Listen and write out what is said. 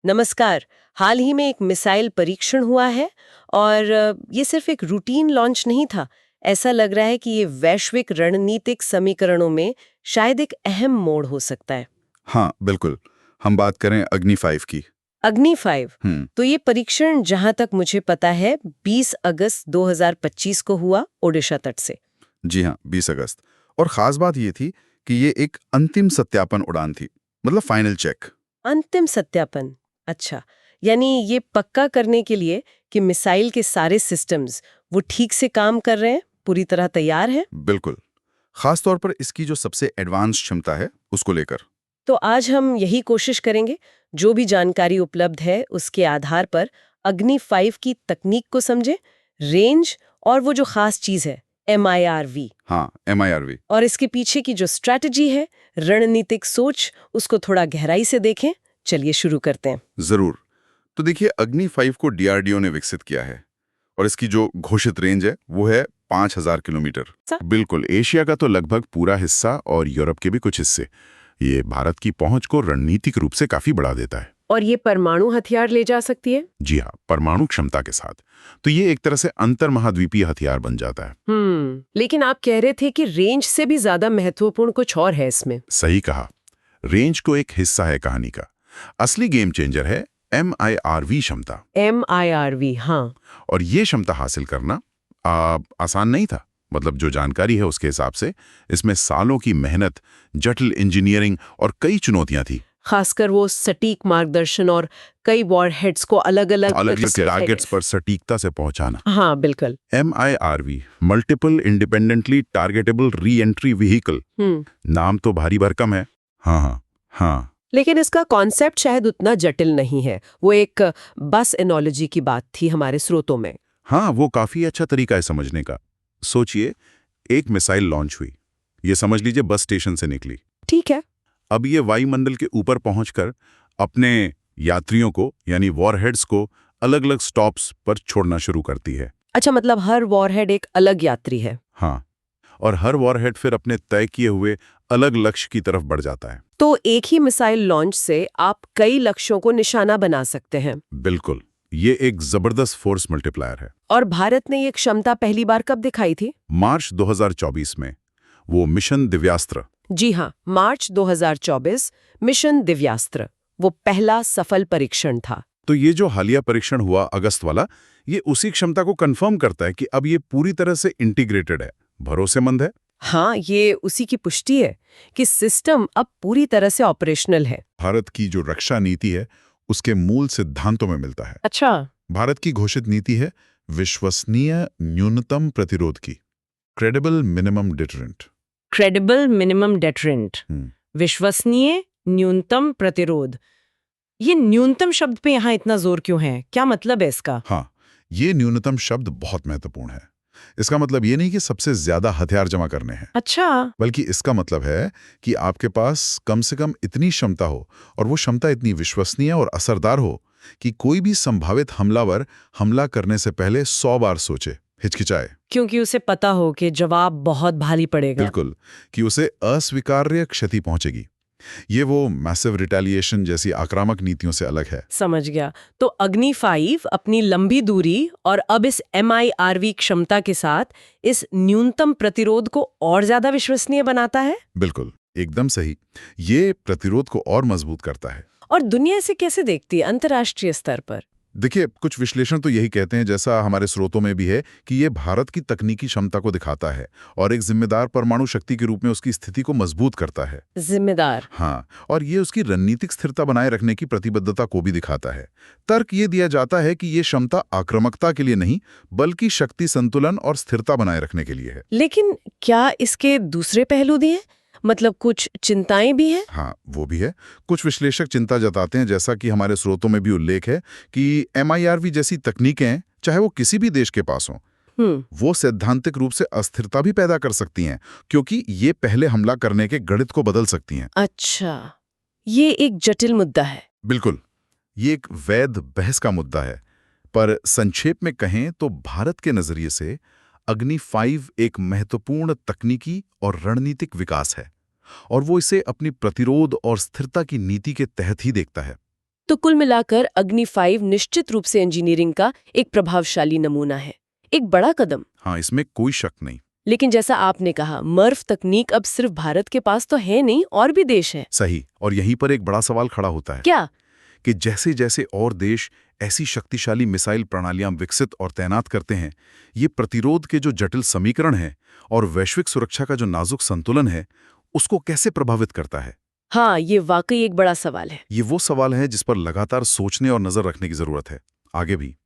नमस्कार। हाल ही में एक मिसाइल परीक्षण हुआ है और ये सिर्फ एक रूटीन लॉन्च नहीं था। ऐसा लग रहा है कि ये वैश्विक रणनीतिक समीकरणों में शायद एक अहम मोड़ हो सकता है। हाँ, बिल्कुल। हम बात करें अग्नि 5 की। अग्नि 5। हम्म। तो ये परीक्षण जहां तक मुझे पता है 20 अगस्त 2025 को हुआ ओडिशा तट से। जी हाँ, 20 अगस्त। और ख़ास बात ये थी कि ये एक अंतिम सत्यापन उड़ान थी, मतलब फाइनल चेक। अंतिम सत्यापन। अच्छा, यानी ये पक्का करने के लिए कि मिसाइल के सारे सिस्टम्स वो ठीक से काम कर रहे हैं, पूरी तरह तैयार हैं। बिल्कुल। ख़ास तौर पर इसकी जो सबसे एडवांस क्षमता है, उसको लेकर। तो आज हम यही कोशिश करेंगे, जो भी जानकारी उपलब्ध है उसके आधार पर अग्नि 5 की तकनीक को समझें, रेंज और वो जो खास चीज है MIRV, हाँ, MIRV। और इसके पीछे की जो स्ट्रैटेजी है, रणनीतिक सोच, उसको थोड़ा गहराई से देखें। चलिए शुरू करते हैं। ज़रूर। तो देखिए, अग्नि 5 को DRDO ने विकसित किया है और इसकी जो घोषित रेंज है, वो है 5000 किलोमीटर। बिल्कुल, एशिया का तो लगभग पूरा हिस्सा और यूरोप के भी कुछ हिस्से। ये भारत की पहुंच को रणनीतिक रूप से काफी बढ़ा देता है। और ये परमाणु हथियार ले जा सकती है। जी हाँ, परमाणु क्षमता के साथ। तो ये एक तरह से अंतर महाद्वीपीय हथियार बन जाता है। लेकिन आप कह रहे थे कि रेंज से भी ज्यादा महत्वपूर्ण कुछ और है इसमें। सही कहा। रेंज को एक हिस्सा है कहानी का। असली गेम चेंजर है MIRV क्षमता। MIRV, हाँ। और ये क्षमता हासिल करना आसान नहीं था। मतलब जो जानकारी है उसके हिसाब से इसमें सालों की मेहनत, जटिल इंजीनियरिंग और कई चुनौतियां थी। खासकर वो सटीक मार्गदर्शन और कई वॉरहेड्स को अलग अलग टारगेट्स पर सटीकता से पहुंचाना। हाँ बिल्कुल। MIRV multiple independently targetable re entry vehicle. नाम तो भारी भरकम है। हाँ हाँ हाँ। लेकिन इसका कॉन्सेप्ट शायद उतना जटिल नहीं है। वो एक बस एनोलॉजी की बात थी हमारे स्रोतों में। हाँ, वो काफी अच्छा तरीका है समझने का। सोचिए, एक मिसाइल लॉन्च हुई, ये समझ लीजिए बस स्टेशन से निकली। ठीक है। अब ये वायुमंडल के ऊपर पहुंचकर अपने यात्रियों को यानी वॉरहेड्स को अलग अलग स्टॉप्स पर छोड़ना शुरू करती है। अच्छा, मतलब हर वॉरहेड एक अलग यात्री है। हाँ, और हर वॉरहेड फिर अपने तय किए हुए अलग लक्ष्य की तरफ बढ़ जाता है। तो एक ही मिसाइल लॉन्च से आप कई लक्ष्यों को निशाना बना सकते हैं। बिल्कुल, ये एक जबरदस्त फोर्स मल्टीप्लायर है। और भारत ने ये क्षमता पहली बार कब दिखाई थी? मार्च 2024 में वो मिशन दिव्यास्त्र। जी हाँ, मार्च 2024 मिशन दिव्यास्त्र, वो पहला सफल परीक्षण था। तो ये जो हालिया परीक्षण हुआ अगस्त वाला, ये उसी क्षमता को कंफर्म करता है कि अब ये पूरी तरह से इंटीग्रेटेड है, भरोसेमंद है। हाँ, ये उसी की पुष्टि है कि सिस्टम अब पूरी तरह से ऑपरेशनल है। भारत की जो रक्षा नीति है उसके मूल सिद्धांतों में मिलता है। अच्छा। भारत की घोषित नीति है विश्वसनीय न्यूनतम प्रतिरोध की, credible minimum deterrent. Credible minimum deterrent, विश्वसनीय न्यूनतम प्रतिरोध। ये न्यूनतम शब्द पे यहाँ इतना जोर क्यों है? क्या मतलब है इसका? हाँ, ये न्यूनतम शब्द बहुत महत्वपूर्ण है। इसका मतलब ये नहीं कि सबसे ज्यादा हथियार जमा करने हैं। अच्छा। बल्कि इसका मतलब है कि आपके पास कम से कम इतनी क्षमता हो और वो क्षमता इतनी विश्वसनीय और असरदार हो कि कोई भी संभावित हमलावर हमला करने से पहले 100 बार सोचे, हिचकिचाए। क्योंकि उसे पता हो कि जवाब बहुत भारी पड़ेगा। बिल्कुल, कि उसे अस्वीकार्य क्षति पहुंचेगी। ये वो मैसिव रिटेलिएशन जैसी आक्रामक नीतियों से अलग है। समझ गया। तो अग्नि 5 अपनी लंबी दूरी और अब इस MIRV क्षमता के साथ इस न्यूनतम प्रतिरोध को और ज्यादा विश्वसनीय बनाता है। बिल्कुल, एकदम सही। ये प्रतिरोध को और मजबूत करता है। और दुनिया इसे कैसे देखती है अंतर्राष्ट्रीय स्तर पर? देखिए, कुछ विश्लेषण तो यही कहते हैं, जैसा हमारे स्रोतों में भी है, कि ये भारत की तकनीकी क्षमता को दिखाता है और एक जिम्मेदार परमाणु शक्ति के रूप में उसकी स्थिति को मजबूत करता है। जिम्मेदार। हाँ, और ये उसकी रणनीतिक स्थिरता बनाए रखने की प्रतिबद्धता को भी दिखाता है। तर्क ये दिया जाता है कि ये क्षमता आक्रामकता के लिए नहीं, बल्कि शक्ति संतुलन और स्थिरता बनाए रखने के लिए है। लेकिन क्या इसके दूसरे पहलू भी हैं? मतलब कुछ चिंताएं भी हैं? हाँ, वो भी है। कुछ विश्लेषक चिंता जताते हैं, जैसा कि हमारे स्रोतों में भी उल्लेख है, कि MIRV जैसी तकनीकें, चाहे वो किसी भी देश के पास हों, वो सैद्धांतिक रूप से अस्थिरता भी पैदा कर सकती हैं, क्योंकि ये पहले हमला करने के गणित को बदल सकती हैं। अच्छा, ये एक जटिल मुद्दा है। बिल्कुल, ये एक वैध बहस का मुद्दा है। पर संक्षेप में कहें तो भारत के नजरिए से अग्नि 5 एक महत्वपूर्ण तकनीकी और रणनीतिक विकास है और वो इसे अपनी प्रतिरोध और स्थिरता की नीति के तहत ही देखता है। तो कुल मिलाकर अग्नि 5 निश्चित रूप से इंजीनियरिंग का एक प्रभावशाली नमूना है, एक बड़ा कदम। हाँ, इसमें कोई शक नहीं। लेकिन जैसा आपने कहा, मर्फ तकनीक अब सिर्फ भारत के पास तो है नहीं, और भी देश हैं। सही। और यहीं पर एक बड़ा सवाल खड़ा होता है क्या? कि जैसे जैसे और देश ऐसी शक्तिशाली मिसाइल प्रणालियां विकसित और तैनात करते हैं, ये प्रतिरोध के जो जटिल समीकरण हैं और वैश्विक सुरक्षा का जो नाजुक संतुलन है, उसको कैसे प्रभावित करता है? हाँ, ये वाकई एक बड़ा सवाल है। ये वो सवाल है जिस पर लगातार सोचने और नजर रखने की जरूरत है, आगे भी।